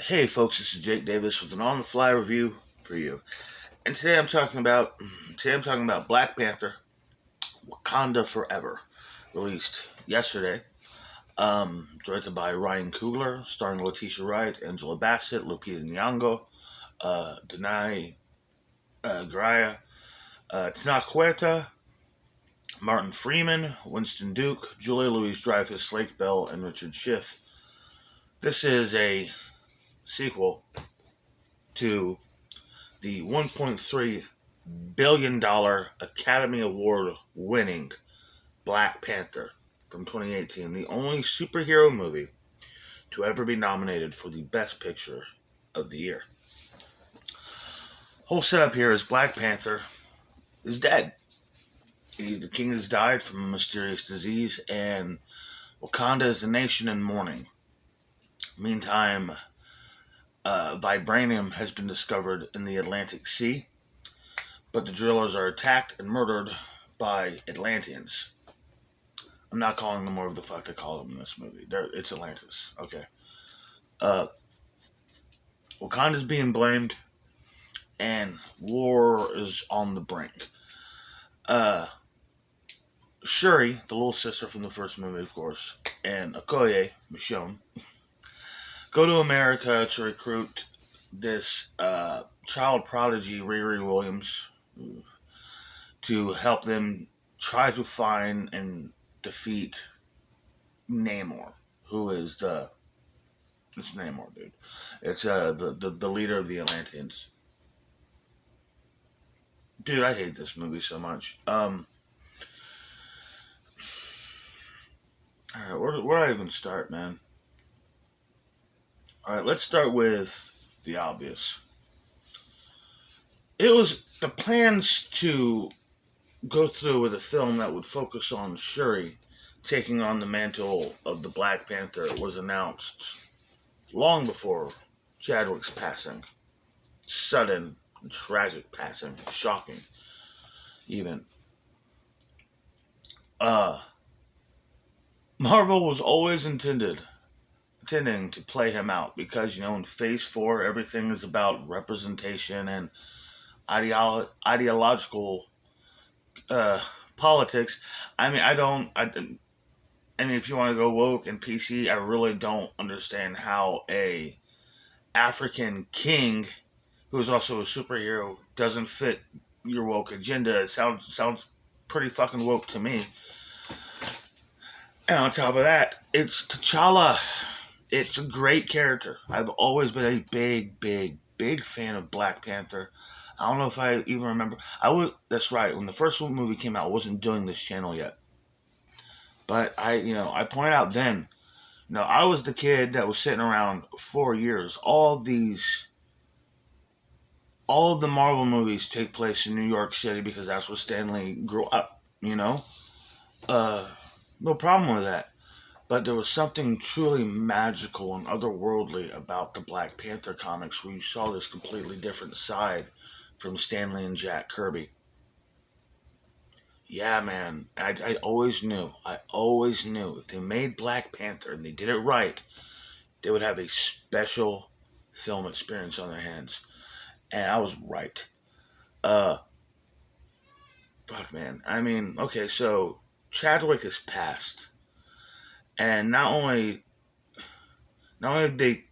Hey folks, this is Jake Davis with an on-the-fly review for you. And today I'm talking about Black Panther, Wakanda Forever, released yesterday. Directed by Ryan Coogler, starring Letitia Wright, Angela Bassett, Lupita Nyong'o, Denai Graya, Tanaqueta, Martin Freeman, Winston Duke, Julia Louis-Dreyfus, Lake Bell, and Richard Schiff. This is a sequel to the $1.3 billion Academy Award winning Black Panther from 2018, the only superhero movie to ever be nominated for the Best Picture of the year. Whole setup here is Black Panther is dead. The king has died from a mysterious disease, and Wakanda is a nation in mourning. Meantime, vibranium has been discovered in the Atlantic Sea, but the drillers are attacked and murdered by Atlanteans. I'm not calling them whatever the fuck they call them in this movie. It's Atlantis. Okay. Uh, Wakanda's being blamed, and war is on the brink. Shuri, the little sister from the first movie, of course, and Okoye, Michonne, go to America to recruit this child prodigy, Riri Williams, to help them try to find and defeat Namor, who is it's Namor, dude. It's the leader of the Atlanteans. Dude, I hate this movie so much. Alright, where do I even start, man? Alright, let's start with the obvious. It was the plans to go through with a film that would focus on Shuri taking on the mantle of the Black Panther was announced long before Chadwick's passing. Sudden, tragic passing. Shocking, even. Marvel was always intending to play him out because, in Phase 4, everything is about representation and ideological politics. If you want to go woke and PC, I really don't understand how a African king who is also a superhero doesn't fit your woke agenda. It sounds pretty fucking woke to me. And on top of that, it's T'Challa. It's a great character. I've always been a big fan of Black Panther. I don't know if I even remember. That's right. When the first movie came out, I wasn't doing this channel yet. But I pointed out then, I was the kid that was sitting around 4 years. All of the Marvel movies take place in New York City because that's where Stanley grew up, No problem with that. But there was something truly magical and otherworldly about the Black Panther comics where you saw this completely different side from Stanley and Jack Kirby. Yeah, man. I always knew if they made Black Panther and they did it right, they would have a special film experience on their hands. And I was right. Fuck, man. Okay, so Chadwick is passed. And not only did they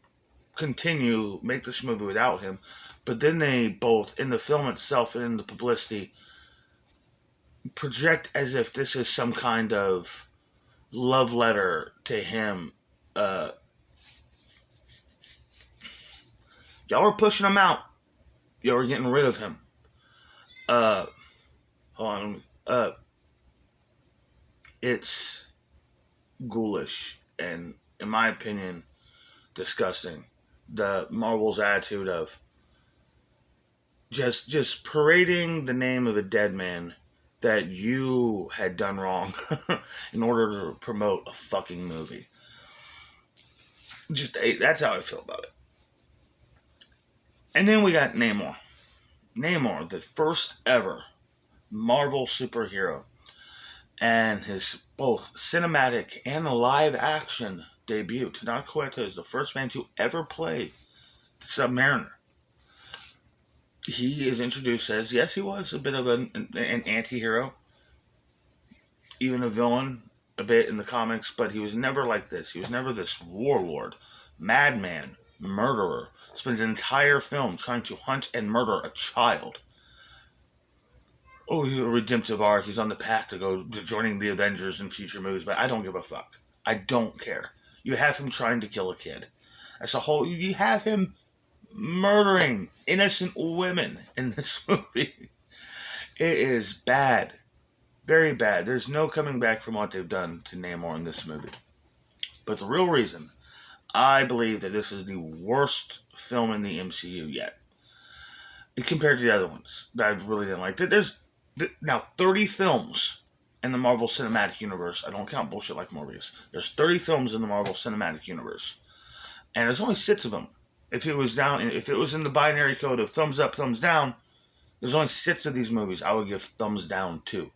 make this movie without him, but then they both, in the film itself and in the publicity, project as if this is some kind of love letter to him. Y'all were pushing him out. Y'all were getting rid of him. Hold on. It's ghoulish and, in my opinion, disgusting. The Marvel's attitude of just parading the name of a dead man that you had done wrong in order to promote a fucking movie. That's how I feel about it. And then we got Namor. Namor, the first ever Marvel superhero, and his both cinematic and live action debut. Tanaqueta is the first man to ever play Submariner. He is introduced as, yes, he was a bit of an anti-hero, even a villain a bit in the comics, but he was never like this. He was never this warlord, madman, murderer. Spends an entire film trying to hunt and murder a child. Oh, he's a redemptive arc. He's on the path to joining the Avengers in future movies, but I don't give a fuck. I don't care. You have him trying to kill a kid. That's a whole. You have him murdering innocent women in this movie. It is bad. Very bad. There's no coming back from what they've done to Namor in this movie. But the real reason I believe that this is the worst film in the MCU yet, compared to the other ones that I really didn't like. There's now 30 films in the Marvel Cinematic Universe. I don't count bullshit like Morbius. There's 30 films in the Marvel Cinematic Universe, and there's only 6 of them. If it was in the binary code of thumbs up, thumbs down, there's only 6 of these movies I would give thumbs down to.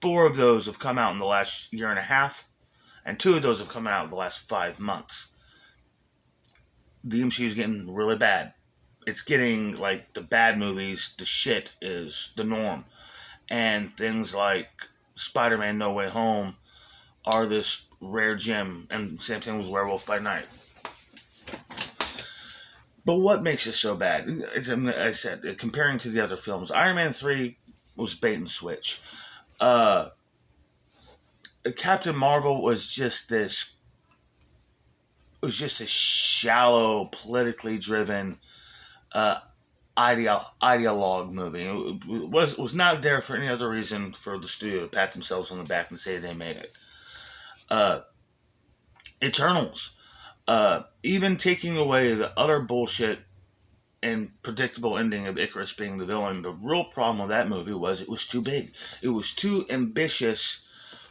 4 of those have come out in the last year and a half, and 2 of those have come out in the last 5 months. The MCU is getting really bad. It's getting like the bad movies, the shit is the norm. And things like Spider-Man No Way Home are this rare gem, and same thing with Werewolf by Night. But what makes it so bad? As I said, comparing to the other films, Iron Man 3 was bait and switch. Captain Marvel was just this. It was just a shallow, politically driven ideologue movie. It was not there for any other reason for the studio to pat themselves on the back and say they made it. Eternals. Even taking away the utter bullshit and predictable ending of Icarus being the villain, the real problem with that movie was it was too big. It was too ambitious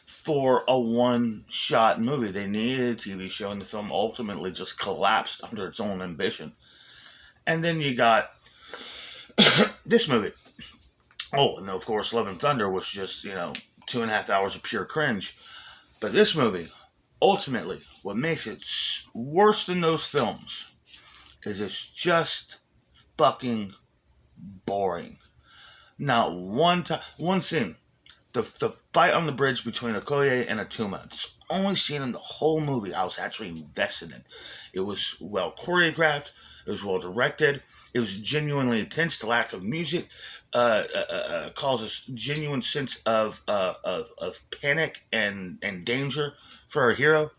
for a one-shot movie. They needed a TV show, and the film ultimately just collapsed under its own ambition. And then you got this movie. Oh, and of course, Love and Thunder was just, 2.5 hours of pure cringe. But this movie, ultimately, what makes it worse than those films is it's just fucking boring. Not one scene. The fight on the bridge between Okoye and Atuma. It's the only scene in the whole movie I was actually invested in. It was well choreographed. It was well directed. It was genuinely intense. The lack of music causes genuine sense of panic and danger for our hero.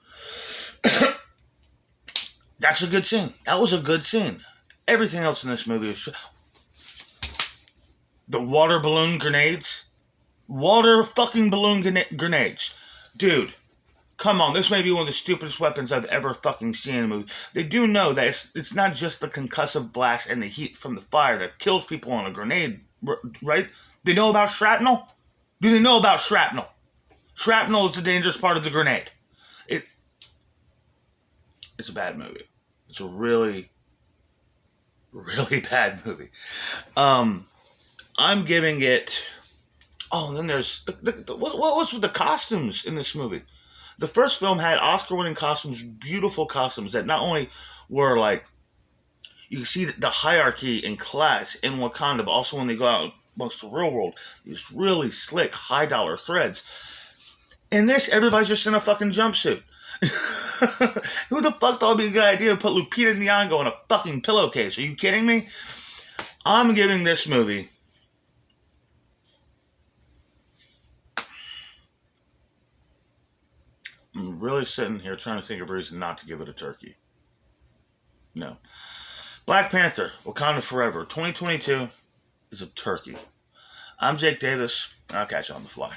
That's a good scene. That was a good scene. Everything else in this movie was the water balloon grenades. Water fucking balloon grenades. Dude, come on. This may be one of the stupidest weapons I've ever fucking seen in a movie. They do know that it's not just the concussive blast and the heat from the fire that kills people on a grenade, right? They know about shrapnel? Do they know about shrapnel? Shrapnel is the dangerous part of the grenade. It's a bad movie. It's a really, really bad movie. I'm giving it... Oh, and then there's... what was with the costumes in this movie? The first film had Oscar-winning costumes, beautiful costumes that not only were like... You can see the hierarchy and class in Wakanda, but also when they go out amongst the real world, these really slick, high-dollar threads. In this, everybody's just in a fucking jumpsuit. Who the fuck thought it'd be a good idea to put Lupita Nyong'o in a fucking pillowcase? Are you kidding me? I'm giving this movie... I'm really sitting here trying to think of a reason not to give it a turkey. No. Black Panther, Wakanda Forever, 2022 is a turkey. I'm Jake Davis, and I'll catch you on the fly.